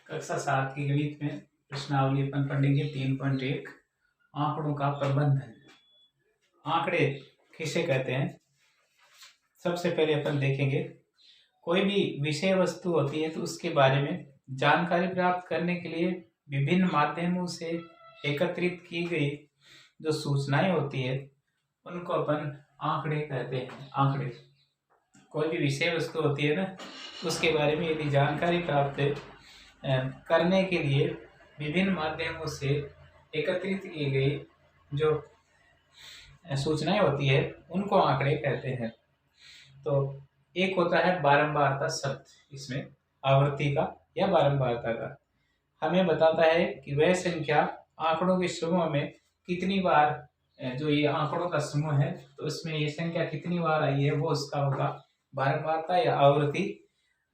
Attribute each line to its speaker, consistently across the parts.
Speaker 1: कक्षा 7 की गणित में प्रश्नावली अपन पढ़ेंगे 3.1 आंकड़ों का प्रबंधन। आंकड़े किसे कहते हैं? सबसे पहले अपन देखेंगे, कोई भी विषय वस्तु होती है तो उसके बारे में जानकारी प्राप्त करने के लिए विभिन्न माध्यमों से एकत्रित की गई जो सूचनाएं होती है उनको अपन आंकड़े कहते हैं। आंकड़े, कोई भी विषय वस्तु होती है ना, उसके बारे में यदि जानकारी प्राप्त करने के लिए विभिन्न माध्यमों से एकत्रित की गई जो सूचनाएं होती है उनको आंकड़े कहते हैं। तो एक होता है बारंबारता शब्द, इसमें आवृत्ति का या बारंबारता का हमें बताता है कि वह संख्या आंकड़ों के समूह में कितनी बार, जो ये आंकड़ों का समूह है तो इसमें ये संख्या कितनी बार आई है वो उसका होगा बारंबारता या आवृत्ति।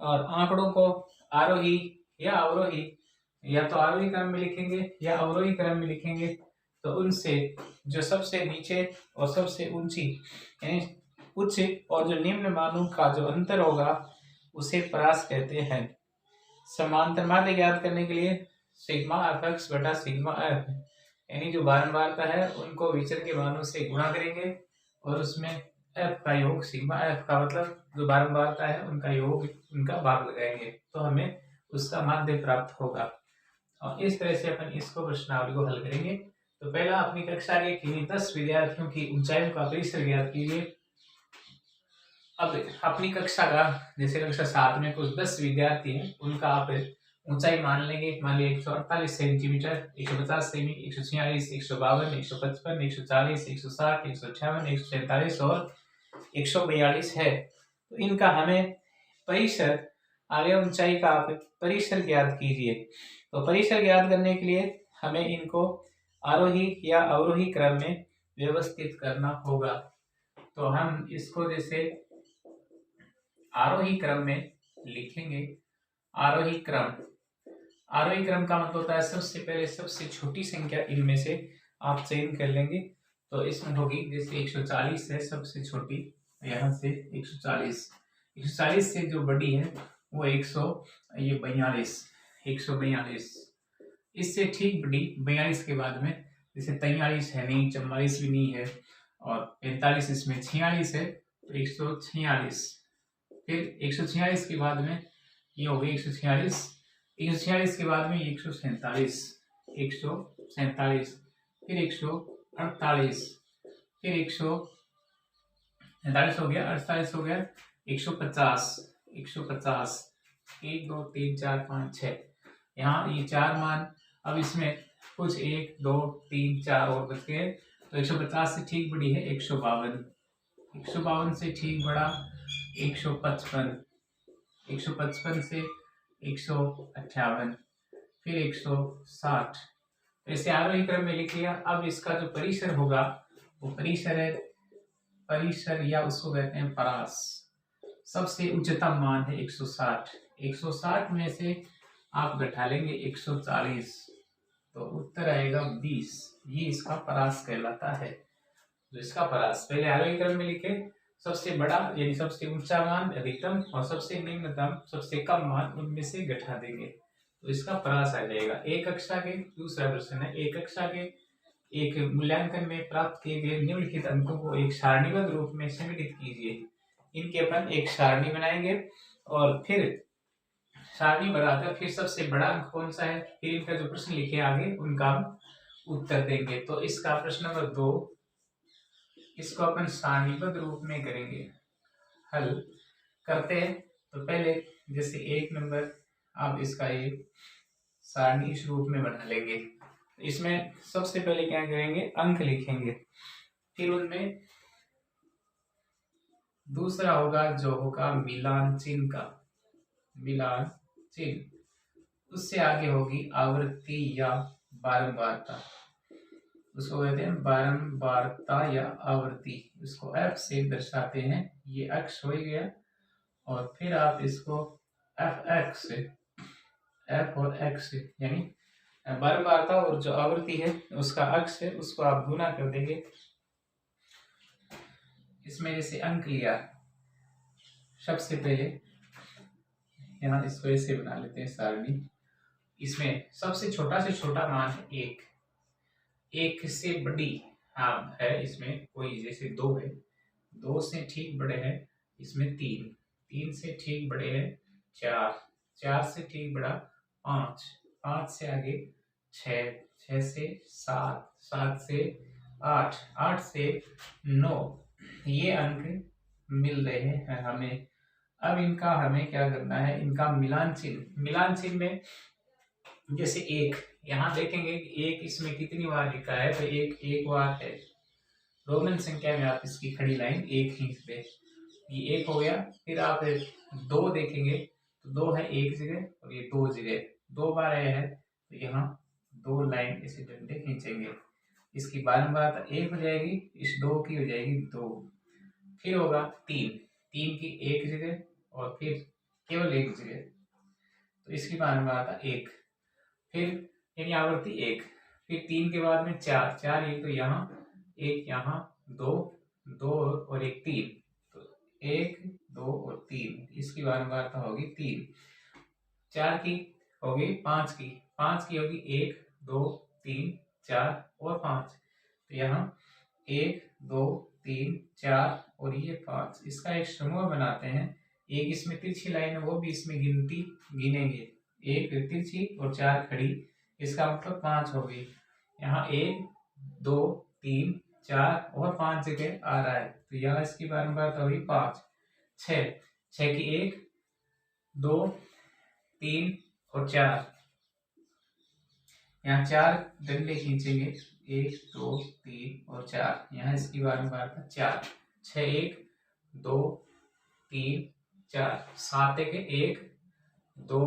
Speaker 1: और आंकड़ों को आरोही या अवरोही, या तो आरोही क्रम में लिखेंगे या अवरोही क्रम में लिखेंगे, तो उनसे जो सबसे नीचे और सबसे ऊंची यानी उच्च और जो निम्न मानों का जो अंतर होगा उसे परास कहते हैं। समांतर माध्य ज्ञात करने के लिए सिग्मा एफ एक्स बटा सिग्मा एफ, यानी जो बारंबारता है उनको विचर के मानों से गुणा करेंगे और उसमें एफ का योग, सिग्मा एफ का मतलब जो बारंबारता है उनका योग, उनका भाग लगाएंगे तो हमें उसका माध्य प्राप्त होगा। और इस तरह से अपन इसको प्रश्नावली को हल करेंगे। तो पहला अपनी कक्षा के किन्हीं 10 विद्यार्थियों की ऊंचाइयों का परिसर ज्ञात कीजिए। अब अपनी कक्षा का, जैसे कक्षा 7 में कुछ 10 विद्यार्थी हैं, उनका आप ऊंचाई मान लेंगे। मान लिया 148 सेंटीमीटर, 150 सेमी, 146, 152, 155, 140, 160, 156, 147 और 142 है। तो इनका हमें परिसर, आगे ऊंचाई का आप परिसर ज्ञात कीजिए। तो परिसर ज्ञात करने के लिए हमें इनको आरोही या अवरोही क्रम में व्यवस्थित करना होगा। तो हम इसको जैसे आरोही क्रम में लिखेंगे। आरोही क्रम, आरोही क्रम का मतलब होता है सबसे पहले सबसे छोटी संख्या इनमें से आप चयन कर लेंगे। तो इसमें होगी जैसे 140 है सबसे छोटी, यहाँ से 140, 140 से जो बड़ी है वो 142, इससे ठीक बड़ी 42 के बाद में, जैसे 43 है नहीं, 44 भी नहीं है और 45 इसमें 46 है तो 146। फिर 146 के बाद में ये हो गई 146, 146 के बाद में 147, 147, फिर 148, फिर 148 हो गया, 48 हो गया, 150, 150, 1 2 3 4 5 6, यहाँ ये 4 मान। अब इसमें कुछ 1 2 3 4 और बच गए, तो 150 से ठीक बड़ी है 152, 152 से ठीक बड़ा 155, 155 से 158, फिर 160। ऐसे आरोही क्रम में लिख लिया। अब इसका जो परिसर होगा वो परिसर है, परिसर या उसको कहते हैं परास। सबसे उच्चतम मान है 160, 160 में से आप घटा लेंगे 140, तो उत्तर आएगा 20। ये इसका परास कहलाता है। तो इसका परास पहले आरोही क्रम में लिखे, सबसे बड़ा यानी सबसे ऊंचा मान अधिकतम और सबसे निम्नतम सबसे कम मान उनमें से घटा देंगे तो इसका परास आ जाएगा। एक कक्षा के, दूसरा प्रश्न है, एक कक्षा के एक मूल्यांकन में प्राप्त किए गए निम्नलिखित अंकों को एक सारणीबद्ध रूप में संगठित कीजिए। इनके अपन एक सारणी बनाएंगे और फिर सारणी बनाकर फिर सबसे बड़ा अंक कौन सा है, फिर इनका जो प्रश्न लिखे आगे उनका हम उत्तर देंगे। तो इसका प्रश्न नंबर 2, इसको अपन सारणीबद्ध रूप में करेंगे, हल करते हैं। तो पहले जैसे 1 नंबर आप इसका एक सारणी इस रूप में बना लेंगे। इसमें सबसे पहले क्या करेंगे, अंक लिखेंगे, फिर उनमें दूसरा होगा जो होगा मिलान चिन्ह का, मिलान चिन्ह, उससे आगे होगी आवृत्ति या बारंबारता, उसको कहते हैं बारंबारता या आवृत्ति, इसको एफ से दर्शाते हैं। ये अक्ष हो गया और फिर आप इसको एफ एक्स से, एफ और एक्स से यानी बारंबारता और जो आवृत्ति है उसका अक्ष है उसको आप गुना कर देंगे। इसमें जैसे अंक लिया, सबसे पहले यहाँ इसको ऐसे बना लेते हैं सारणी, इसमें सबसे छोटा से छोटा मान है 1, 1 से बड़ी हाँ है इसमें कोई, जैसे 2 है, 2 से ठीक बड़े हैं इसमें 3, 3 से ठीक बड़े हैं 4, 4 से ठीक बड़ा 5, 5 से आगे 6, 6 से 7, 7 से 8, 8 से 9, ये अंक मिल रहे हैं हमें। अब इनका हमें क्या करना है, इनका मिलान चिन्ह, मिलान चिन्ह में जैसे 1 यहाँ देखेंगे कि 1 इसमें कितनी बार लिखा है, तो 1 बार है। रोमन संख्या में आप इसकी खड़ी लाइन 1 ही पे, ये 1 हो गया। फिर आप 2 देखेंगे तो 2 है 1 जगह और ये 2 जगह, 2 बार आया है तो यहाँ 2 लाइन इसे डंडे खींचेंगे, इसकी बारंबारता 1 हो जाएगी, इस 2 की हो जाएगी 2। फिर होगा 3, 3 की 1 जगह और फिर केवल 1 जगह, तो इसकी बारंबारता 1। फिर यानी आवृत्ति 1, फिर 3 के बाद में 4, 4 1 तो यहाँ 1, यहाँ 2, 2 और 1 3, तो 1 2 और 3, इसकी बारंबारता होगी 3। 4 की होगी 5 की, 5 की होगी 1 2 3 4 और 5, तो यहाँ 1 2 3 4 और ये 5, इसका एक समूह बनाते हैं। एक इसमें तिरछी लाइन है वो भी इसमें गिनती गिनेंगे, 1 तिरछी और 4 खड़ी, इसका मतलब 5 होगी। यहाँ 1 2 3 4 और 5 जगह आ रहा है, तो यहाँ इसकी बारंबारता होगी 5। 6, 6 की 1 2 3 और 4, यहाँ 4 डंडे खींचेंगे, 1 2 3 और 4, यहाँ इसकी बारंबारता 4। 6 1 2 3 4, 7 1 2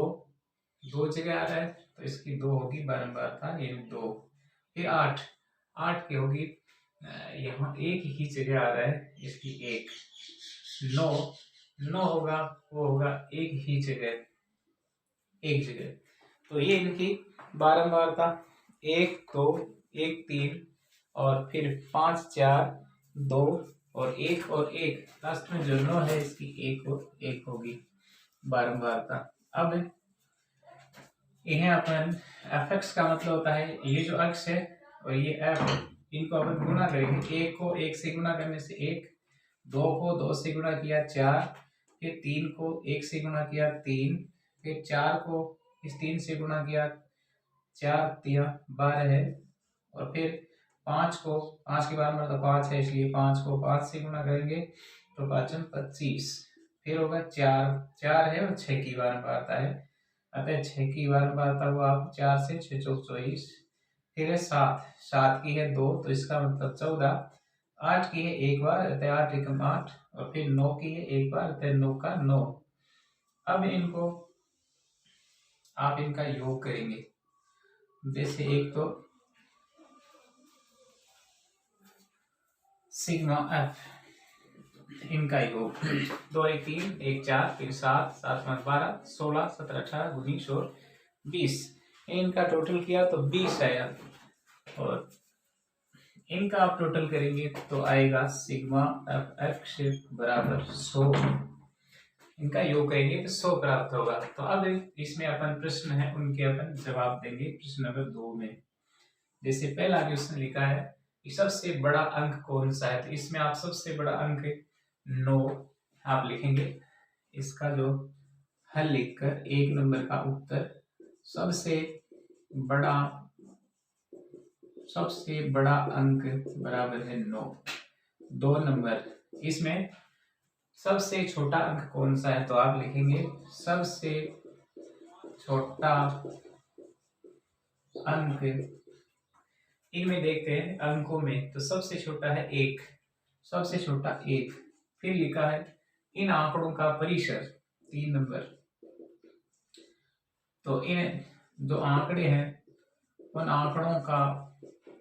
Speaker 1: 2 जगह आ रहा है तो इसकी 2 होगी बारंबारता, ये 2। फिर 8, 8 की होगी यहाँ 1 ही जगह आ रहा है, इसकी 1। 9, 9 होगा वो होगा 1 ही जगह, 1 जगह, तो ये इनकी बारंबारता 1 2 1 3 और फिर 5 4 2 और 1 और 1, लास्ट में जो 9 है इसकी 1 और 1 होगी बारंबारता। अब इन्हें अपन fx का मतलब होता है ये जो अक्ष है और ये f, इनको अपन गुणा करेंगे। 1 को 1 से गुणा करने से 1, 2 को 2 से गुणा किया 4, फिर 3 को 1 से गुणा किया 3, फिर 4 को इस 3 से गुणा किया 4 3 12 है, और फिर 5 को 5 के बाद मतलब 5 है इसलिए 5 को 5 से गुणा करेंगे तो 5 25, फिर होगा 4, 4 है और 6 की बारंबारता है, अतः 6 की बारंबारता हुआ आप 4 से 6 24, फिर है 7, 7 की है 2 तो इसका मतलब 14, 8 की है 1 बार अतः 8 एकम 8, और फिर 9 की है 1 बार अतः 9 का 9। अब इनको आप इनका योग करेंगे, जैसे एक तो सिग्मा एफ, इनका योग 2 1 3 1 4 फिर 7 7 5 12 16 17 18 19 और 20, इनका टोटल किया तो 20 आया, और इनका आप टोटल करेंगे तो आएगा सिग्मा एफ एफ बराबर 100, इनका योग करेंगे तो 100 प्राप्त होगा। तो अब इसमें अपन प्रश्न है उनके अपन जवाब देंगे प्रश्न नंबर 2 में। जैसे पहला क्वेश्चन लिखा है कि सबसे बड़ा अंक कौन सा है, तो इसमें आप सबसे बड़ा अंक 9 आप लिखेंगे, इसका जो हल लिखकर 1 नंबर का उत्तर सबसे बड़ा अंक बराबर है 9। 2 नंबर, इसमें सबसे छोटा अंक कौन सा है, तो आप लिखेंगे सबसे छोटा अंक, इनमें देखते हैं अंकों में, तो सबसे छोटा है 1, सबसे छोटा 1, फिर लिखा है इन आंकड़ों का परिसर 3 नंबर, तो इन जो आंकड़े हैं उन आंकड़ों का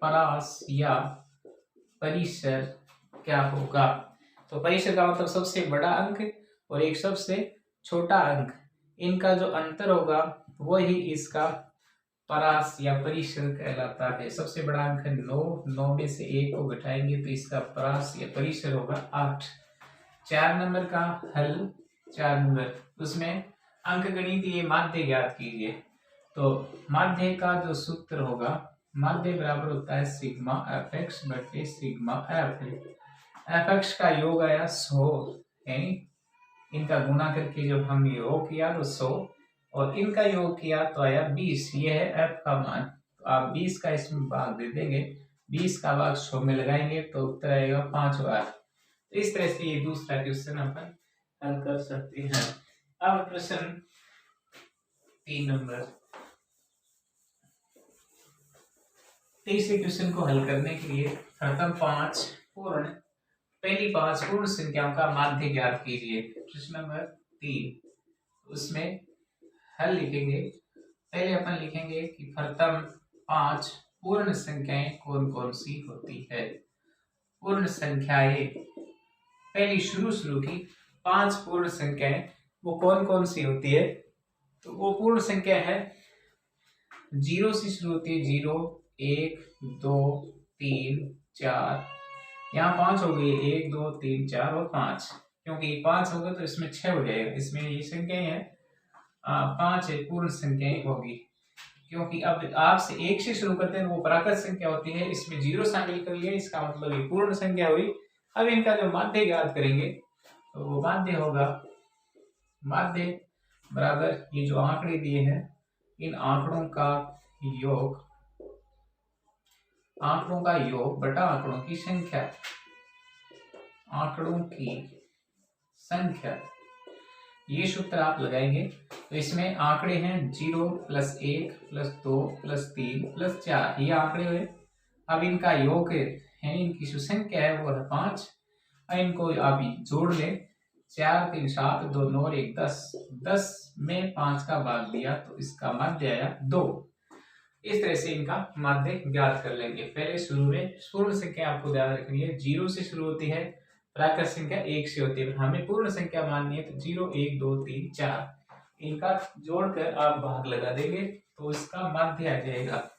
Speaker 1: परास या परिसर क्या होगा, तो परिसर का मतलब सबसे बड़ा अंक और एक सबसे छोटा अंक, इनका जो अंतर होगा वही इसका परास या परिसर कहलाता है। सबसे बड़ा अंक है 9, 9 में से 1 को घटाएंगे तो इसका परास या परिसर होगा 8। 4 नंबर का हल, 4 नंबर उसमें अंक गणित ये माध्य ज्ञात कीजिए, तो माध्य का जो सूत्र होगा, माध्य बराबर होता है सिग्मा एफ एक्स बटे सिग्मा एफ। एफ एक्स का योग आया 100, यानी इनका गुना करके जब हम योग किया तो 100 और इनका योग किया तो आया 20। ये है एफ का मान। तो आप 20 का इसमें भाग दे देंगे, 20 का भाग 100 में लगाएंगे तो उत्तर आएगा 5000। तो इस तरह से ये दूसरा क्वेश्चन अपन हल कर सकते हैं। अब प्रश्न 3 नंबर। तीसरे क्वेश्चन को हल करने के लिए प्रथम पहली 5 पूर्ण संख्याओं का माध्य ज्ञात कीजिए। प्रश्न नंबर 3, उसमें हल लिखेंगे। पहले अपन लिखेंगे कि प्रथम 5 पूर्ण संख्याएं कौन कौन सी होती है। पूर्ण संख्याएं पहली शुरू की 5 पूर्ण संख्याएं वो कौन कौन सी होती है। तो वो पूर्ण संख्या है 0 से शुरू होती है, 0 1 2 3 4, यहाँ 5 हो गई, 1 2 3 4 और 5, क्योंकि 5 होगा तो इसमें 6 हो जाएगा। इसमें ये संख्याएं हैं 5 पूर्ण संख्याएं होगी, क्योंकि अब आपसे 1 से शुरू करते हैं वो प्राकृत संख्या होती है, इसमें 0 शामिल कर लिया, इसका मतलब ये पूर्ण संख्या हुई। अब इनका जो माध्य ज्ञात करेंगे तो वो माध्य होगा, माध्य बराबर ये जो आंकड़े दिए हैं इन आंकड़ों का योग बटा आंकड़ों की संख्या। आंकड़ों की संख्या ये सूत्र आप लगाएंगे तो इसमें आंकड़े हैं 0 + 1 + 2 + 3 + 4, ये आंकड़े हुए। अब इनका योग है, इनकी जो संख्या है वो है 5। इनको आप जोड़ लें, 4 3 7 2 9 और 1 10, 10 में 5 का भाग दिया तो इसका माध्य आया 2। इस तरह से इनका माध्य ज्ञात कर लेंगे। पहले शुरू में पूर्ण संख्या आपको याद रखनी है, 0 से शुरू होती है, प्राकृत संख्या 1 से होती है। हमें पूर्ण संख्या माननी है तो 0 1 2 3 4, इनका जोड़कर आप भाग लगा देंगे तो इसका माध्य आ जाएगा।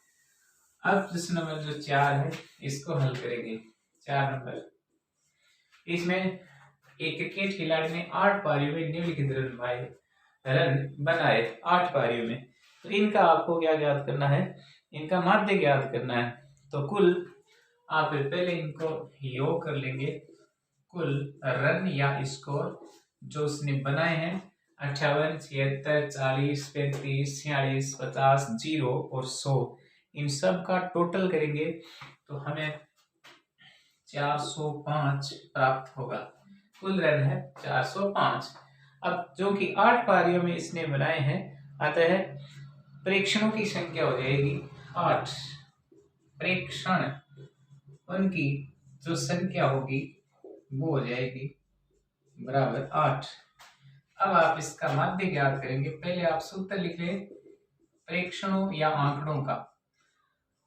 Speaker 1: अब प्रश्न नंबर जो 4 है इसको हल करेंगे। 4 नंबर, इसमें एक क्रिकेट खिलाड़ी ने 8 पारियों में निम्नलिखित रन बनाए 8 पारियों में। तो इनका आपको क्या ज्ञात करना है, इनका माध्य ज्ञात करना है। तो कुल आप पहले इनको योग कर लेंगे, कुल रन या स्कोर जो उसने बनाए हैं 58 76 40 35 46 50 0 और 100, इन सब का टोटल करेंगे तो हमें 405 प्राप्त होगा। कुल रन है 405। अब जो कि 8 पारियों में इसने बनाए हैं, अतः प्रेक्षणों की संख्या हो जाएगी 8। प्रेक्षण उनकी जो संख्या होगी वो हो जाएगी बराबर 8। अब आप इसका माध्य ज्ञात करेंगे। पहले आप सूत्र लिख लें, प्रेक्षणों या आंकड़ों का,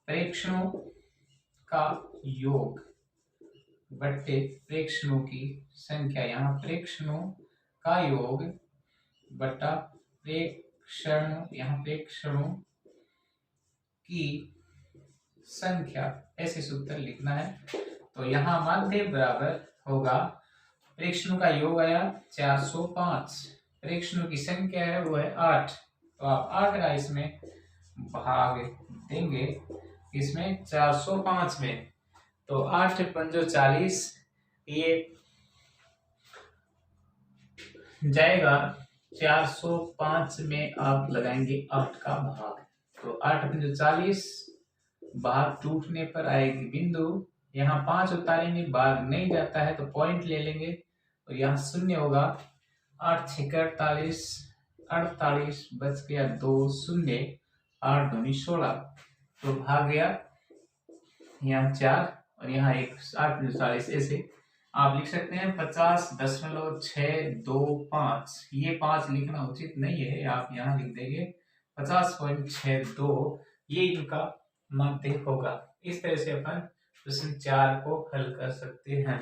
Speaker 1: प्रेक्षणों का योग बटे प्रेक्षणों की संख्या। यहाँ प्रेक्षणों का योग बटा यहाँ प्रेक्षणों की संख्या, ऐसे सूत्र लिखना है। तो यहाँ माध्य बराबर होगा, प्रेक्षणों का योग आया 405, प्रेक्षणों की संख्या है वो है 8, तो आप 8 का इसमें भाग देंगे इसमें 405 में, तो 8 पंजो 40, ये जाएगा 405 में आप लगाएंगे 8 का भाग, तो 8 पंजो 40, भाग टूटने पर आएगी बिंदु, यहाँ 5 उतारेंगे, भाग नहीं जाता है तो पॉइंट ले लेंगे, तो यहाँ 0 होगा। 8 6 48, 48 बच गया 2 0, 8 दूनी 16, तो भाग गया यहाँ 4 और यहाँ 1, 8 40, ऐसे आप लिख सकते हैं 50.625। ये 5 लिखना उचित नहीं है, आप यहाँ लिख देंगे 50.62, ये इनका माध्य होगा। इस तरह से अपन प्रश्न 4 को हल कर सकते हैं।